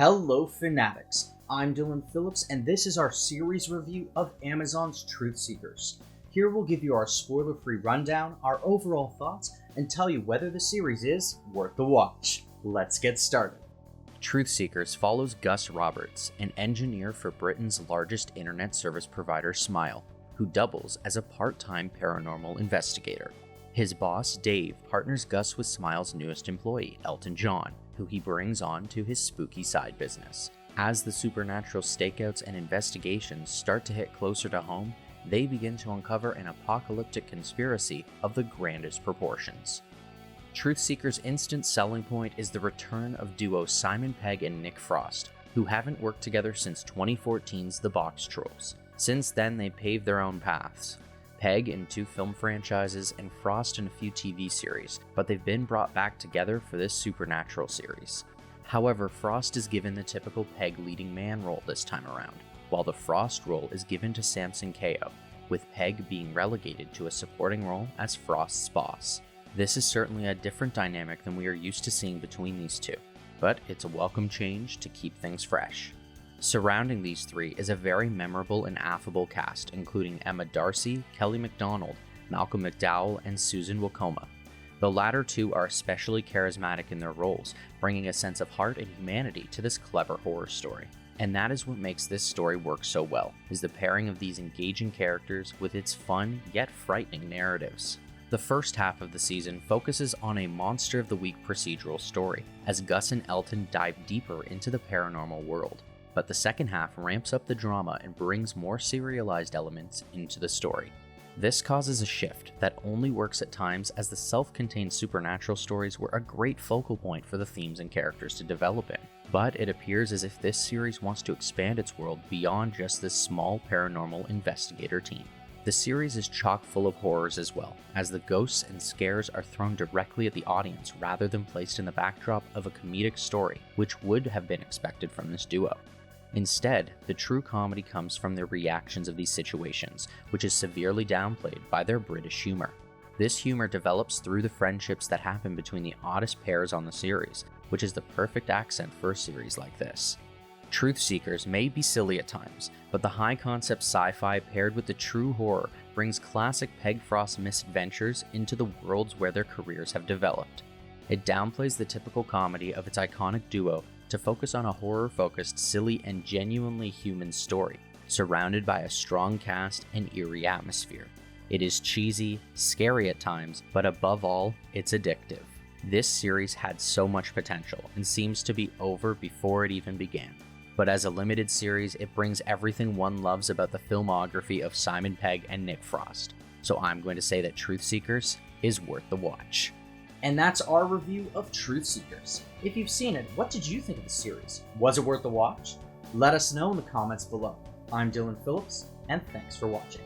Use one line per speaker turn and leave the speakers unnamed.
Hello Fanatics, I'm Dylan Phillips and this is our series review of Amazon's Truth Seekers. Here we'll give you our spoiler-free rundown, our overall thoughts, and tell you whether the series is worth the watch. Let's get started.
Truth Seekers follows Gus Roberts, an engineer for Britain's largest internet service provider Smile, who doubles as a part-time paranormal investigator. His boss, Dave, partners Gus with Smile's newest employee, Elton John, who he brings on to his spooky side business. As the supernatural stakeouts and investigations start to hit closer to home, they begin to uncover an apocalyptic conspiracy of the grandest proportions. Truth Seekers' instant selling point is the return of duo Simon Pegg and Nick Frost, who haven't worked together since 2014's The Box Trolls. Since then, they paved their own paths. Pegg in 2 film franchises and Frost in a few TV series, but they've been brought back together for this supernatural series. However, Frost is given the typical Pegg leading man role this time around, while the Frost role is given to Samson Kayo, with Pegg being relegated to a supporting role as Frost's boss. This is certainly a different dynamic than we are used to seeing between these two, but it's a welcome change to keep things fresh. Surrounding these three is a very memorable and affable cast, including Emma Darcy, Kelly McDonald, Malcolm McDowell, and Susan Wokoma. The latter two are especially charismatic in their roles, bringing a sense of heart and humanity to this clever horror story. And that is what makes this story work so well, is the pairing of these engaging characters with its fun yet frightening narratives. The first half of the season focuses on a Monster of the Week procedural story, as Gus and Elton dive deeper into the paranormal world. But the second half ramps up the drama and brings more serialized elements into the story. This causes a shift that only works at times, as the self-contained supernatural stories were a great focal point for the themes and characters to develop in. But it appears as if this series wants to expand its world beyond just this small paranormal investigator team. The series is chock full of horrors as well, as the ghosts and scares are thrown directly at the audience rather than placed in the backdrop of a comedic story, which would have been expected from this duo. Instead, the true comedy comes from their reactions of these situations, which is severely downplayed by their British humor. This humor develops through the friendships that happen between the oddest pairs on the series, which is the perfect accent for a series like this. Truth Seekers may be silly at times, but the high-concept sci-fi paired with the true horror brings classic Pegg Frost misadventures into the worlds where their careers have developed. It downplays the typical comedy of its iconic duo to focus on a horror-focused, silly, and genuinely human story, surrounded by a strong cast and eerie atmosphere. It is cheesy, scary at times, but above all, it's addictive. This series had so much potential and seems to be over before it even began. But as a limited series, it brings everything one loves about the filmography of Simon Pegg and Nick Frost. So I'm going to say that Truth Seekers is worth the watch.
And that's our review of Truth Seekers. If you've seen it, what did you think of the series? Was it worth the watch? Let us know in the comments below. I'm Dylan Phillips, and thanks for watching.